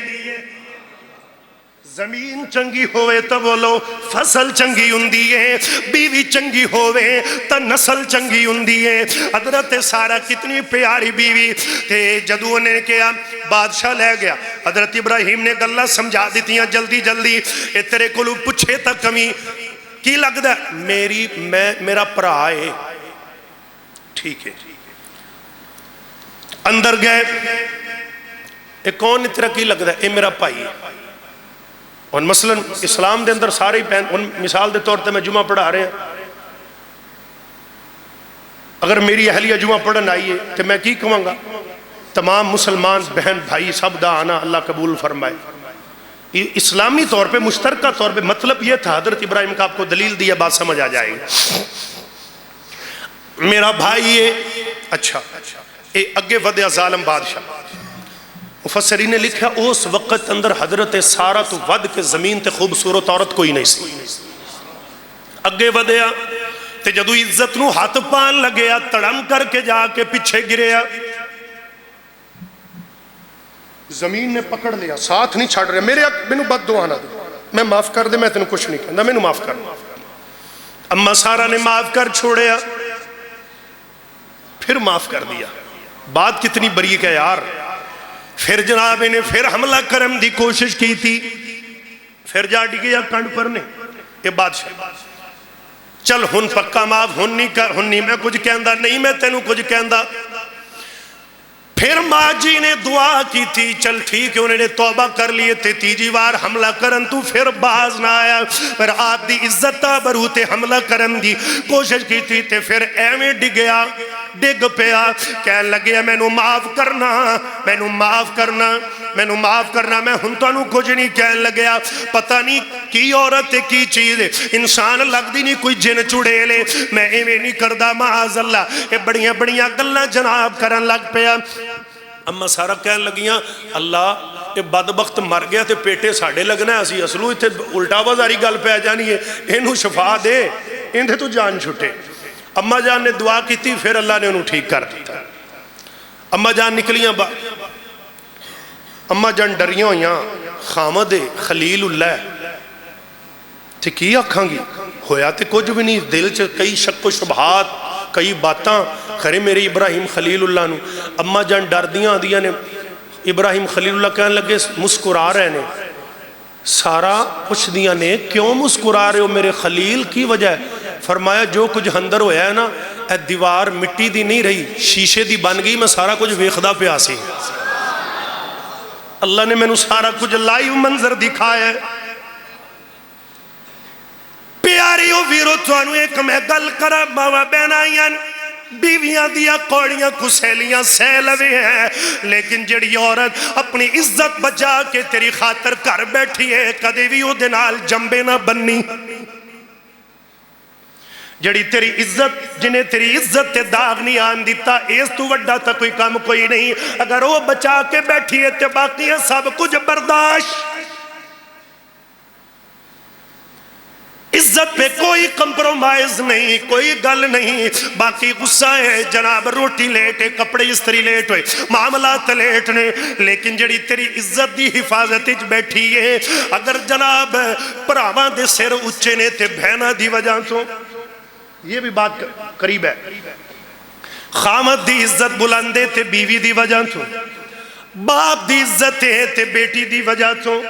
زمین چنگی ہوئے تو بولو فصل چنگی ہوندی ہے بیوی چنگی ہوئے تو نسل چنگی ہوندی ہے. حضرت سارا کتنی پیاری بیوی تے جدو نے کیا بادشاہ لے گیا حضرت ابراہیم نے گلہ سمجھا دیتیاں جلدی جلدی اے تیرے کو پوچھے تا کمی کی لگ دا میرا پرا ہے ٹھیک ہے اندر گئے اے کون اترا کی لگ دا اے میرا پائی ہے. اور مثلا اسلام دے اندر سارے پہن مثال دے طور تے میں جمعہ پڑھا رہے ہیں اگر میری اہلیہ جمعہ پڑھن آئیے تو میں کی کہوں گا تمام مسلمان بہن بھائی سب دا آنا اللہ قبول فرمائے. اسلامی طور پہ مشترکہ طور پہ مطلب یہ تھا حضرت ابراہیم کا آپ کو دلیل دیا بات سمجھ آ جائے گی. میرا بھائی ہے اچھا اے اگے ودیا ظالم بادشاہ مفسرین نے لکھا اس وقت اندر حضرت سارا تو ود کے زمین تے خوبصورت عورت کوئی نہیں سی. اگے ودیا تے جدو عزت نو ہاتھ پان لگیا تڑم کر کے جا کے پیچھے گریا، زمین نے پکڑ لیا، ساتھ نہیں چھڑ رہا، مینوں بد دعا نہ دے، میں معاف کر دے، میں تینوں کچھ نہیں کہندا، مینوں معاف کر۔ اما سارا نے معاف کر چھوڑیا، پھر معاف کر دیا۔ بات کتنی بریک ہے یار۔ پھر جناب نے پھر حملہ کرم دی کوشش کی تھی، پھر جا ڈگیا کنڈ پر نے، یہ بادشاہ چل ہن پکا معاف، ہن نہیں میں کچھ کہندا، نہیں میں تینوں کچھ کہندا۔ پھر ماں جی نے دعا کی تھی، چل ٹھیک ہے، انہوں نے توبہ کر لیے تھے، تیجی وار حملہ کرن تو پھر باز نہ آیا، پھر آپ دی عزت برو تے حملہ کرن دی کوشش کی تھی تے پھر ایویں ڈگیا، ڈگ پیا، کہنے لگے مینوں معاف کرنا، مینوں معاف کرنا، مینوں معاف کرنا، میں ہن تانوں کچھ نہیں کہنے لگیا۔ پتہ نہیں کی عورت کی چیز انسان لگ دی نہیں کوئی جن چڑے لے، میں ایویں نہیں کردا معاذ اللہ، یہ بڑیاں بڑیاں گلاں جناب کرن لگ پیا۔ اما سارا کہنے لگیاں اللہ یہ بدبخت مر گیا تے پیٹے ساڑھے لگنا ہے، اسی اصلو اتھے الٹا بازاری گل پہ جانی ہے، انہوں شفا دے، اندھے تو جان چھٹے۔ اما جان نے دعا کی تھی، پھر اللہ نے انہوں ٹھیک کر دیتا۔ اما جان نکلیاں اما جان ڈریاں ہویاں، خامد خلیل اللہ تے کی آکھاں گی، ہویا تے کچھ بھی نہیں، دل چ کئی شک و شبہات، کئی باتاں، خرے میرے ابراہیم خلیل اللہ نو۔ اما جان ڈر دیاں آدیاں نے، ابراہیم خلیل اللہ کہنے لگے مسکرا رہے نے، سارا پوچھ دیاں نے کیوں مسکرا رہے ہو میرے خلیل، کی وجہ ہے؟ فرمایا جو کچھ اندر ہویا ہے نا، اے دیوار مٹی دی نہیں رہی، شیشے دی بن گئی، میں سارا کچھ ویکھدا پیا سی، اللہ نے مینوں سارا کچھ لائیو منظر دکھایا ہے۔ پیاریو ویرو توانو ایک میں گل کرا باوا بینائیاں بیویاں دیا کوڑیاں کسیلیاں سیلوے ہیں، لیکن جڑی عورت اپنی عزت بچا کے تیری خاطر کر بیٹھی ہے کدے بھی او دنال جنبے نہ بننی، جڑی تیری عزت جنہیں تیری عزت تے داغ نہیں آن دیتا، اس تو وڈا تا کوئی کام کوئی نہیں، اگر وہ بچا کے بیٹھی ہے تے باقی ہے سب کچھ برداشت۔ عزت پہ کوئی کمپرومائز نہیں، کوئی گل نہیں، باقی غصہ ہے جناب روٹی لیٹے، کپڑے استری لیٹ ہوئے، معاملات لیٹ نے، لیکن جڑی تیری عزت دی حفاظت اچ بیٹھی ہے، اگر جناب پراواں دے سر اچھے نے تے بہنا دی وجہ تو، یہ بھی بات قریب ہے، خامد دی عزت بلندے تے بیوی دی وجہ تو، باپ دی عزت ہے تے بیٹی دی وجہ تو،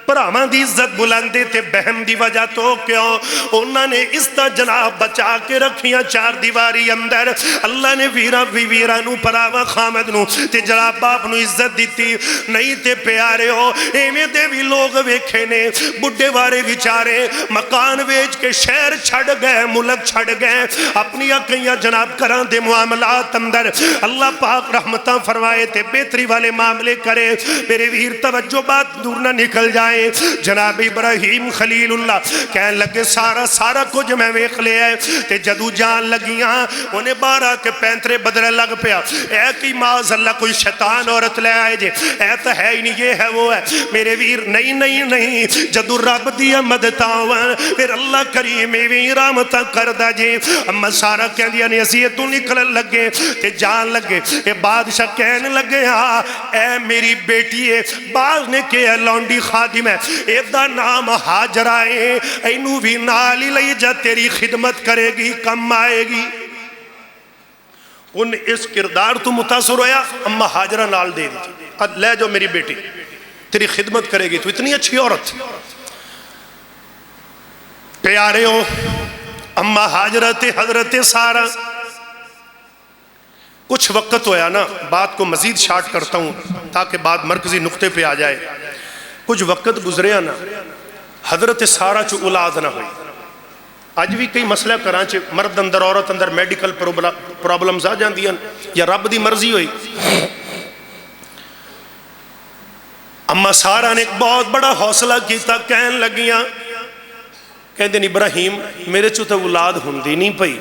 پراواں دی عزت بلندے تے بہن دی وجہ تو، کیوں انہوں نے اس طرح جناب بچا کے رکھیاں چار دیواری اندر، اللہ نے ویرانو پراواں خامد نو تے جناب باپ نو عزت دیتی نہیں تے پیارے ہو، ایمیں دے بھی لوگ ویکھے نے، بڑھے وارے وچارے مکان ویچ کے شہر چھڑ گئے، ملک چھڑ گئے، اپنی اکیاں جناب کران دے معاملات اندر، اللہ پاک رحمتاں فرمائے تے بہتری والے معاملے کرے۔ میرے ویر توجہ بات دور نہ نکل جائے، جناب ابراہیم خلیل اللہ کہنے لگے سارا کچھ میں ویکھ لے ہے تے جدو جان لگیاں انہیں 12 کے 35 بدلے لگ پیا، اے کی معاذ اللہ کوئی شیطان عورت لے آئے جے، اے تو ہے ہی نہیں، یہ ہے وہ ہے، میرے ویر نہیں، جدو رب دیا مدتاوان پھر اللہ کریم رحمتاں کردہ جے۔ اما سارا کہہ دیا نے اسی تو نکلن لگے تے جان لگے، اے بادشاہ کہنے لگے ہاں اے میری بیٹی ہے، باز نے کہ لونڈی خادم ایدہ نام حاجرہ ہے، اینو بھی نالی لئی جا تیری خدمت کرے گی، کم آئے گی۔ ان اس کردار تو متاثر ہویا، اما حاجرہ نال دے دی، لے جو میری بیٹی تیری خدمت کرے گی، تو اتنی اچھی عورت۔ پیارے ہو اما حاجرہ تے حضرت سارا، کچھ وقت ہویا نا، بات کو مزید شارٹ کرتا ہوں تاکہ بات مرکزی نقطے پہ آ جائے، کچھ وقت گزریا نا، حضرت سارا چو اولاد نہ ہوئی۔ آج بھی کئی مسئلہ کران چے مرد اندر عورت اندر میڈیکل پرابلمز آ جان دیا یا رب دی مرضی ہوئی۔ اما سارا نے ایک بہت بڑا حوصلہ کیتا، کہن لگیاں کہتے ہیں ابراہیم میرے چو تو اولاد ہوندی نہیں پئی،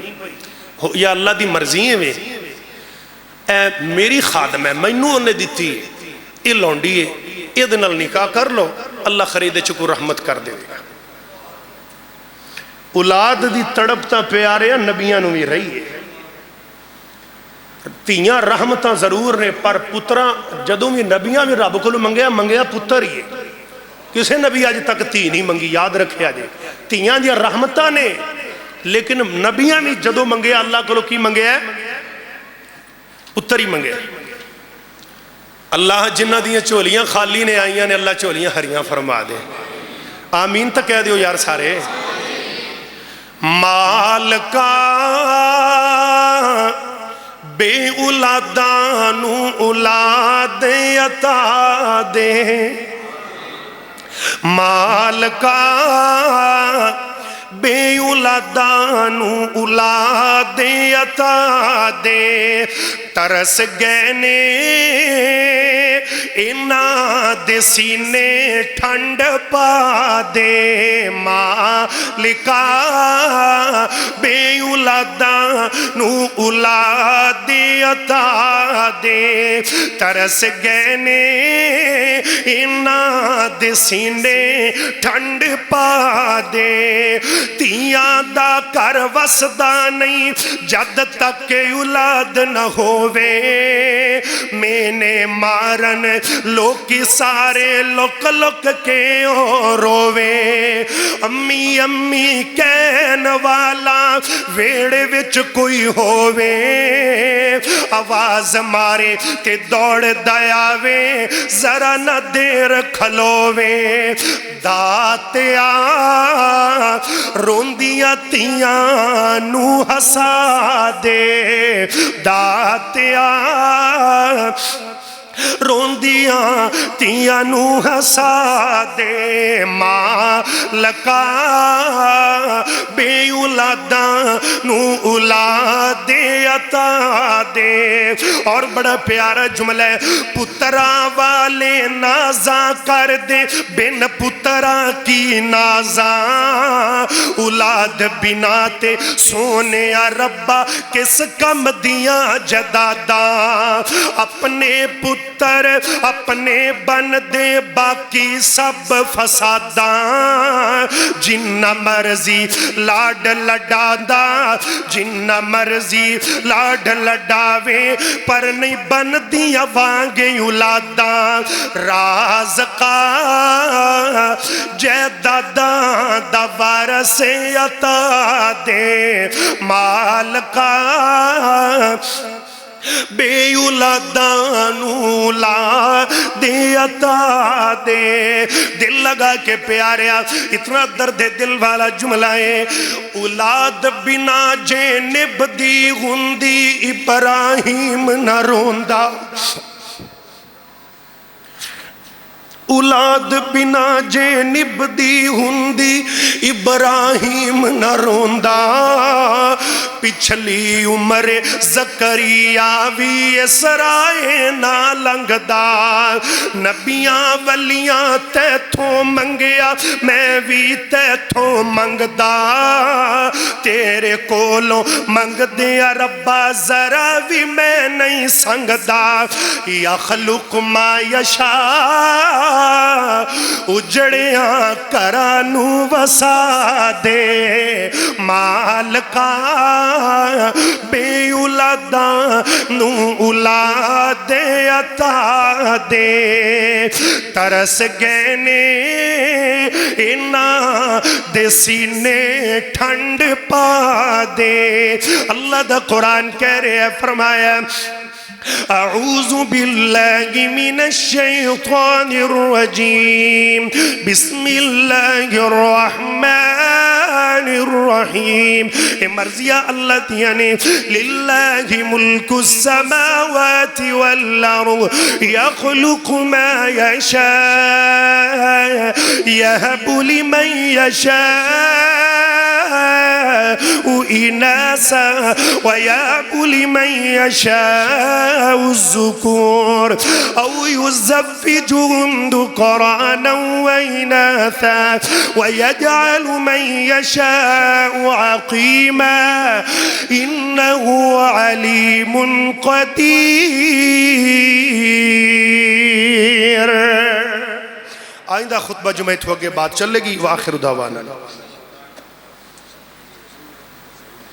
یا اللہ دی مرضی ہے اے میری خادم ہے، مینوں انہیں دیتی یہ لونڈی ہے، یہ دنال نکاح کر لو، اللہ خریدے چکو رحمت کر دے گا۔ اولاد دی تڑپ تا پیارے نبیاں نو بھی رہی ہے تیاں رحمتاں ضرور نے پر پتراں جدوں بھی نبیاں بھی رب کو منگیا پتر ہی ہے کسے نبی آج تک تی نہیں منگی یاد رکھے آجے تیاں دیا رحمتاں نے لیکن نبیاں بھی جدوں منگیا اللہ کو کی منگیا ہے پتر ہی منگیا اللہ جنہ دیاں چولیاں خالی نے آئیاں نے اللہ چولیاں ہریاں فرما دے آمین تک کہہ دیو یار سارے مال کا بے اولادانو اولاد عطا دے مال کا بے اولادانو اولاد عطا دے ترس گئنے اینا دے سینے ٹھنڈ پا دے مالکا بے اولادانو اولاد عطا دے ترس گئنے اینا دے سینے ٹھنڈ پا دے تیاں دا کر وسدا نہیں جد تک اولاد نہ ہووے میں نے مارن لوکی سارے لک لک کے رووے امی امی کہن والا ویڑے وچ کوئی ہووے آواز مارے تے دوڑ دیاوے ذرا نہ دیر کھلووے داتیا روندیاں تیاں نو ہسا دے داتیا روندیاں تیاں نو ہسا دے مالکا بے اولاداں نو اولاد عطا دے اور بڑا پیارا جملہ ہے پتراں والے نازاں کر دے بن پتراں کی نازاں اولاد بنا تے سونے ربا کس کم دیاں جداداں اپنے پتر اپنے بن دے باقی سب فساداں جنہ مرضی لاڈ لڈادا جنہ مرضی لاڈ لڈاوے پر نہیں بن دیا وانگے اولاداں رازقا جیداداں دا وارث عطا دے مالکا بے اولادانو اولاد عطا دے دل لگا کے پیاریا اتنا درد دل والا جملہ ہے اولاد بنا جینب دی غندی ابراہیم نہ روندا اولاد بنا جینب دی ہندی ابراہیم نہ روندا پچھلی عمر زکریا بھی اسرائے نہ لنگدا نبیاں ولیاں تیتھوں منگیا میں بھی تیتھوں منگدا تیرے کولوں منگ دیا ربا ذرا بھی میں نہیں سنگدا یخلق ما یشاء اجڑیاں کرانو وسا دے مالکا بے اولاداں نو اولاد عطا دے ترس گئنے اینا دے سینے ٹھنڈ پا دے اللہ دا قرآن کہہ رہے ہیں فرمایا اعوذ باللہ من الشیطان الرجیم بسم اللہ الرحمن الرحیم اے مرضیہ اللہ دیانے للہ ملک السماوات والارض یخلق ما یشاء یہب لمن یشاء اناسا ویہب لمن یشاء الذکور او یزوجہم ذکرانا واناثا ویجعل من یشاء عقیما انہ علیم قدیر۔ آئندہ خطبہ جمعہ ہوگے بات چلے گی وآخر دعوانا